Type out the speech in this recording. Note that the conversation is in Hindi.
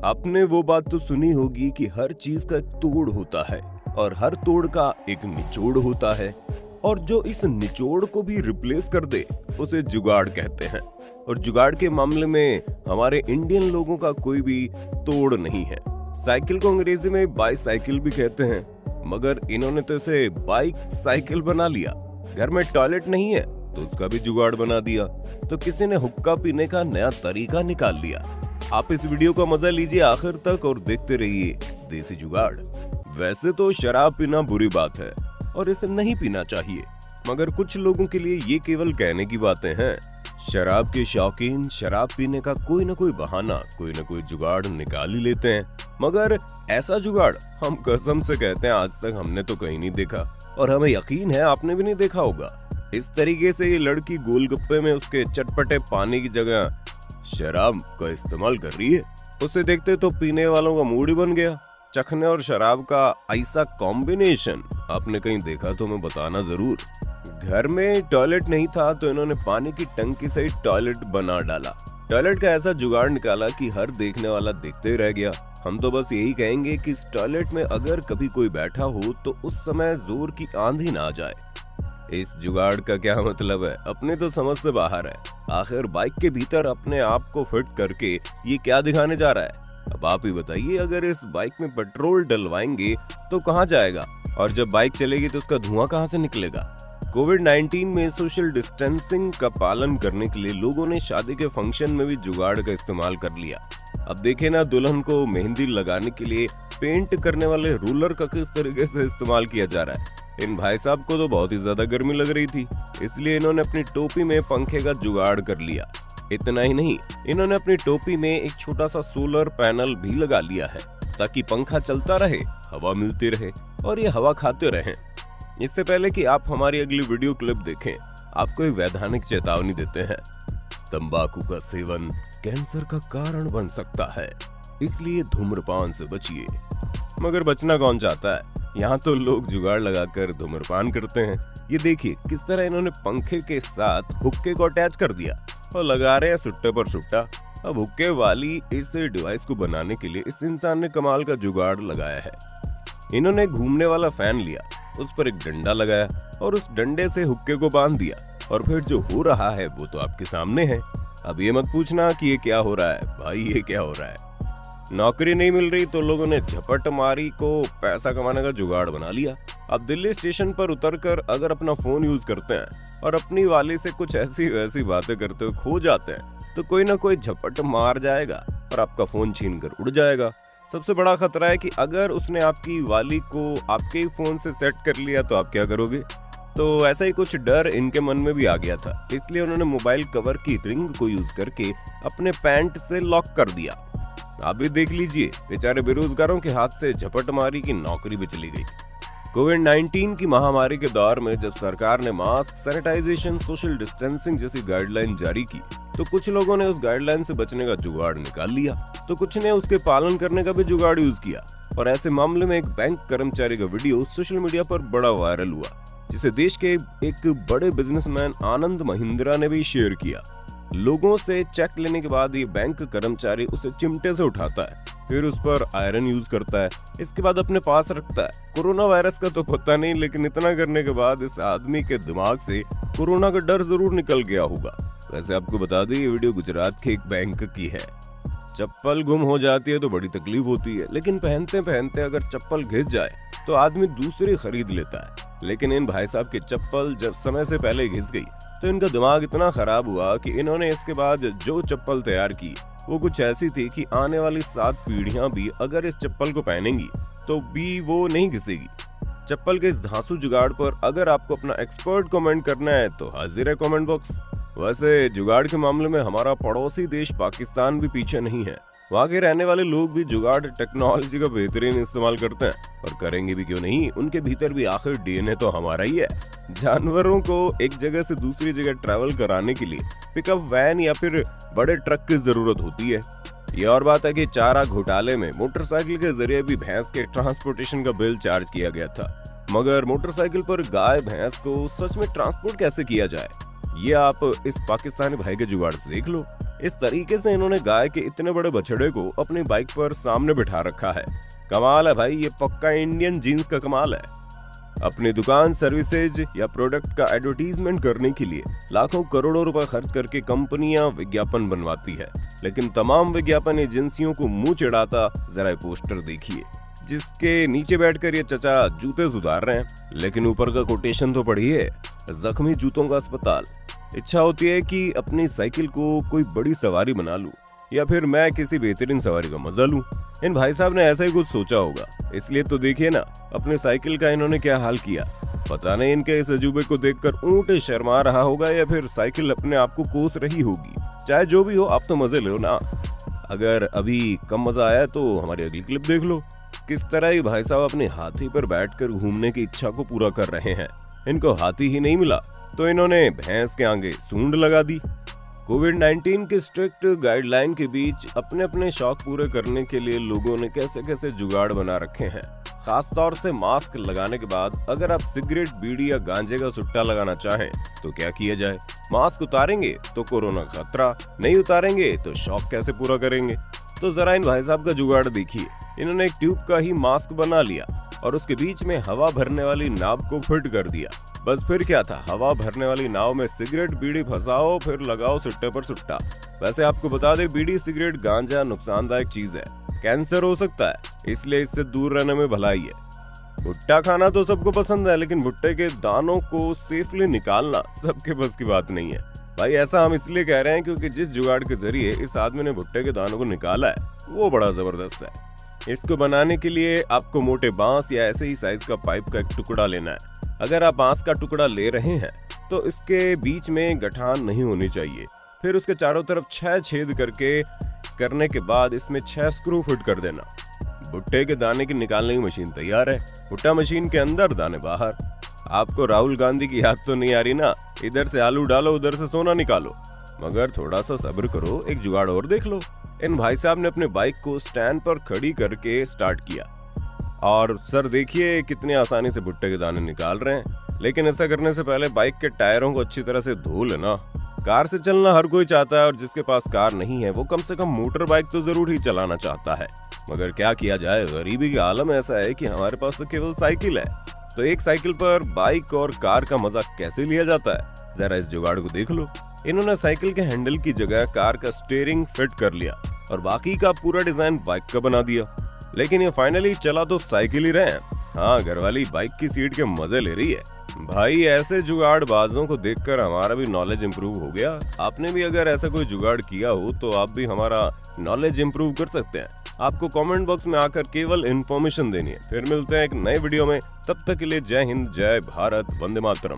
आपने वो बात तो सुनी होगी कि हर चीज का एक तोड़ होता है और हर तोड़ का एक निचोड़ होता है, और जो इस निचोड़ को भी रिप्लेस कर दे उसे जुगाड़ कहते हैं। और जुगाड़ के मामले में हमारे इंडियन लोगों का कोई भी तोड़ नहीं है। साइकिल को अंग्रेजी में बाईसाइकिल भी कहते हैं, मगर इन्होंने तो इसे बाइक साइकिल बना लिया। घर में टॉयलेट नहीं है तो उसका भी जुगाड़ बना दिया। तो किसी ने हुक्का पीने का नया तरीका निकाल लिया। आप इस वीडियो का मजा लीजिए आखिर तक और देखते रहिए देसी जुगाड़। वैसे तो शराब पीना बुरी बात है और इसे नहीं पीना चाहिए, मगर कुछ लोगों के लिए ये केवल कहने की बातें हैं। शराब के शौकीन शराब पीने का कोई न कोई बहाना, कोई न कोई जुगाड़ निकाल ही लेते हैं, मगर ऐसा जुगाड़ हम कसम से कहते हैं आज तक हमने तो कहीं नहीं देखा, और हमें यकीन है आपने भी नहीं देखा होगा। इस तरीके से ये लड़की गोलगप्पे में उसके चटपटे पानी की जगह शराब का इस्तेमाल कर रही है। उसे देखते तो पीने वालों का मूड ही बन गया। चखने और शराब का ऐसा कॉम्बिनेशन आपने कहीं देखा तो हमें बताना जरूर। घर में टॉयलेट नहीं था तो इन्होंने पानी की टंकी से ही टॉयलेट बना डाला। टॉयलेट का ऐसा जुगाड़ निकाला कि हर देखने वाला देखते रह गया। हम तो बस यही कहेंगे कि इस टॉयलेट में अगर कभी कोई बैठा हो तो उस समय जोर की आंधी ना आ जाए। इस जुगाड़ का क्या मतलब है अपने तो समझ से बाहर है। आखिर बाइक के भीतर अपने आप को फिट करके ये क्या दिखाने जा रहा है? अब आप ही बताइए, अगर इस बाइक में पेट्रोल डलवाएंगे तो कहाँ जाएगा, और जब बाइक चलेगी तो उसका धुआं कहाँ से निकलेगा? कोविड-19 में सोशल डिस्टेंसिंग का पालन करने के लिए लोगों ने शादी के फंक्शन में भी जुगाड़ का इस्तेमाल कर लिया। अब देखे ना, दुल्हन को मेहंदी लगाने के लिए पेंट करने वाले रूलर का किस तरीके से इस्तेमाल किया जा रहा है। इन भाई साहब को तो बहुत ही ज्यादा गर्मी लग रही थी, इसलिए इन्होंने अपनी टोपी में पंखे का जुगाड़ कर लिया। इतना ही नहीं, इन्होंने अपनी टोपी में एक छोटा सा सोलर पैनल भी लगा लिया है ताकि पंखा चलता रहे, हवा मिलती रहे और ये हवा खाते रहें। इससे पहले कि आप हमारी अगली वीडियो क्लिप देखें, आपको एक वैधानिक चेतावनी देते हैं। तंबाकू का सेवन कैंसर का कारण बन सकता है, इसलिए धूम्रपान से बचिए। मगर बचना कौन चाहता है? यहाँ तो लोग जुगाड़ लगाकर धूम्रपान करते हैं। ये देखिए किस तरह इन्होंने पंखे के साथ हुक्के को अटैच कर दिया और लगा रहे हैं सुट्टे पर सुट्टा। अब हुक्के वाली इस डिवाइस को बनाने के लिए इस इंसान ने कमाल का जुगाड़ लगाया है। इन्होंने घूमने वाला फैन लिया, उस पर एक डंडा लगाया और उस डंडे से हुक्के को बांध दिया, और फिर जो हो रहा है वो तो आपके सामने है। अब ये मत पूछना कि ये क्या हो रहा है भाई, ये क्या हो रहा है। नौकरी नहीं मिल रही तो लोगों ने झपट मारी को पैसा कमाने का जुगाड़ बना लिया। अब दिल्ली स्टेशन पर उतरकर अगर अपना फोन यूज करते हैं और अपनी वाली से कुछ ऐसी वैसी बातें करते हुए खो जाते हैं तो कोई ना कोई झपट मार जाएगा और आपका फोन छीनकर उड़ जाएगा। सबसे बड़ा खतरा है कि अगर उसने आपकी वाली को आपके ही फोन से सेट कर लिया तो आप क्या करोगे? तो ऐसा ही कुछ डर इनके मन में भी आ गया था, इसलिए उन्होंने मोबाइल कवर की रिंग को यूज करके अपने पैंट से लॉक कर दिया। आप भी देख लीजिए, बेचारे बेरोजगारों के हाथ से झपटमारी की नौकरी भी चली गई। कोविड-19 की महामारी के दौर में जब सरकार ने मास्क, सैनिटाइजेशन, सोशल डिस्टेंसिंग जैसी गाइडलाइन जारी की तो कुछ लोगों ने उस गाइडलाइन से बचने का जुगाड़ निकाल लिया, तो कुछ ने उसके पालन करने का भी जुगाड़ यूज किया। और ऐसे मामले में एक बैंक कर्मचारी का वीडियो सोशल मीडिया पर बड़ा वायरल हुआ, जिसे देश के एक बड़े बिजनेसमैन आनंद महिंद्रा ने भी शेयर किया। लोगों से चेक लेने के बाद ये बैंक कर्मचारी उसे चिमटे से उठाता है, फिर उस पर आयरन यूज करता है, इसके बाद अपने पास रखता है। कोरोना वायरस का तो पता नहीं, लेकिन इतना करने के बाद इस आदमी के दिमाग से कोरोना का डर जरूर निकल गया होगा। वैसे आपको बता दें, ये वीडियो गुजरात के एक बैंक की है। चप्पल गुम हो जाती है तो बड़ी तकलीफ होती है, लेकिन पहनते पहनते अगर चप्पल घिस जाए तो आदमी दूसरी खरीद लेता है। लेकिन इन भाई साहब की चप्पल जब समय से पहले घिस गई तो इनका दिमाग इतना खराब हुआ कि इन्होंने इसके बाद जो चप्पल तैयार की वो कुछ ऐसी थी कि आने वाली 7 पीढ़ियां भी अगर इस चप्पल को पहनेंगी तो भी वो नहीं घिसेगी। चप्पल के इस धांसू जुगाड़ पर अगर आपको अपना एक्सपर्ट कमेंट करना है तो हाजिर है कमेंट बॉक्स। वैसे जुगाड़ के मामले में हमारा पड़ोसी देश पाकिस्तान भी पीछे नहीं है। वहाँ के रहने वाले लोग भी जुगाड़ टेक्नोलॉजी का बेहतरीन इस्तेमाल करते हैं, और करेंगे भी क्यों नहीं, उनके भीतर भी आखिर डीएनए तो हमारा ही है। जानवरों को एक जगह से दूसरी जगह ट्रैवल कराने के लिए पिकअप वैन या फिर बड़े ट्रक की जरूरत होती है। ये और बात है कि चारा घोटाले में मोटरसाइकिल के जरिए भी भैंस के ट्रांसपोर्टेशन का बिल चार्ज किया गया था, मगर मोटरसाइकिल पर गाय भैंस को सच में ट्रांसपोर्ट कैसे किया जाए, ये आप इस पाकिस्तानी भाई के जुगाड़ से देख लो। इस तरीके से इन्होंने गाय के इतने बड़े बछड़े को अपनी बाइक पर सामने बिठा रखा है। कमाल है भाई, ये पक्का इंडियन जीन्स का कमाल है। अपनी दुकान, सर्विसेज या प्रोडक्ट का एडवर्टीजमेंट करने के लिए लाखों करोड़ों रुपए खर्च करके कंपनियां विज्ञापन बनवाती है, लेकिन तमाम विज्ञापन एजेंसियों को मुंह चिढ़ाता जरा पोस्टर देखिए, जिसके नीचे बैठकर ये चचा जूते सुधार रहे हैं, लेकिन ऊपर का कोटेशन तो पढ़िए, जख्मी जूतों का अस्पताल। इच्छा होती है कि अपनी साइकिल को कोई बड़ी सवारी बना लूं, या फिर मैं किसी बेहतरीन सवारी का मजा लूं। इन भाई साहब ने ऐसा ही कुछ सोचा होगा, इसलिए तो देखिए ना अपने साइकिल का इन्होंने क्या हाल किया। पता नहीं इनके इस अजूबे को देखकर ऊंट शर्मा रहा होगा या फिर साइकिल अपने आप को कोस रही होगी। चाहे जो भी हो, आप तो मजे लो ना। अगर अभी कम मजा आया तो हमारी अगली क्लिप देख लो। किस तरह ये भाई साहब अपने हाथी पर बैठकर घूमने की इच्छा को पूरा कर रहे हैं। इनको हाथी ही नहीं मिला तो इन्होंने भैंस के आगे सूंड लगा दी। कोविड-19 के स्ट्रिक्ट गाइडलाइन के बीच अपने अपने शौक पूरे करने के लिए लोगों ने कैसे कैसे जुगाड़ बना रखे हैं। खास तौर से मास्क लगाने के बाद अगर आप सिगरेट, बीड़ी या गांजे का सुट्टा लगाना चाहें तो क्या किया जाए। मास्क उतारेंगे तो कोरोना खतरा, नहीं उतारेंगे तो शौक कैसे पूरा करेंगे। तो जरा इन भाई साहब का जुगाड़ देखिए। इन्होंने एक ट्यूब का ही मास्क बना लिया और उसके बीच में हवा भरने वाली नाव को फिट कर दिया। बस फिर क्या था, हवा भरने वाली नाव में सिगरेट, बीड़ी फंसाओ, फिर लगाओ सुट्टे पर सुट्टा। वैसे आपको बता दें, बीड़ी, सिगरेट, गांजा नुकसानदायक चीज है, कैंसर हो सकता है, इसलिए इससे दूर रहने में भलाई है। भुट्टा खाना तो सबको पसंद है, लेकिन भुट्टे के दानों को सेफली निकालना सबके बस की बात नहीं है। भाई ऐसा हम इसलिए कह रहे हैं क्योंकि जिस जुगाड़ के जरिए इस आदमी ने भुट्टे के दानों को निकाला है वो बड़ा जबरदस्त है। इसको बनाने के लिए आपको मोटे बांस या ऐसे ही साइज का पाइप का एक टुकड़ा लेना है। अगर आप बांस का टुकड़ा ले रहे हैं तो इसके बीच में गठान नहीं होनी चाहिए। फिर उसके चारों तरफ 6 छेद करने के बाद इसमें 6 स्क्रू फिट कर देना। भुट्टे के दाने की निकालने की मशीन तैयार है। भुट्टा मशीन के अंदर, दाने बाहर। आपको राहुल गांधी की याद तो नहीं आ रही ना? इधर से आलू डालो, उधर से सोना निकालो। मगर थोड़ा सा सब्र करो, एक जुगाड़ और देख लो। इन भाई साहब ने अपने बाइक को स्टैंड पर खड़ी करके स्टार्ट किया और सर देखिए कितनी आसानी से भुट्टे के दाने निकाल रहे हैं। लेकिन ऐसा करने से पहले बाइक के टायरों को अच्छी तरह से धो लेना। कार से चलना हर कोई चाहता है और जिसके पास कार नहीं है वो कम से कम मोटर बाइक तो जरूर ही चलाना चाहता है। मगर क्या किया जाए, गरीबी का आलम ऐसा है कि हमारे पास तो केवल साइकिल है। तो एक साइकिल पर बाइक और कार का मजा कैसे लिया जाता है, जरा इस जुगाड़ को देख लो। इन्होंने साइकिल के हैंडल की जगह कार का स्टीयरिंग फिट कर लिया और बाकी का पूरा डिजाइन बाइक का बना दिया। लेकिन ये फाइनली चला तो साइकिल ही रहे हैं। हाँ, घरवाली बाइक की सीट के मजे ले रही है। भाई ऐसे जुगाड़बाजों को देखकर हमारा भी नॉलेज इंप्रूव हो गया। आपने भी अगर ऐसा कोई जुगाड़ किया हो तो आप भी हमारा नॉलेज इंप्रूव कर सकते हैं। आपको कमेंट बॉक्स में आकर केवल इन्फॉर्मेशन देनी है। फिर मिलते हैं एक नए वीडियो में, तब तक के लिए जय हिंद, जय भारत, वंदे मातरम।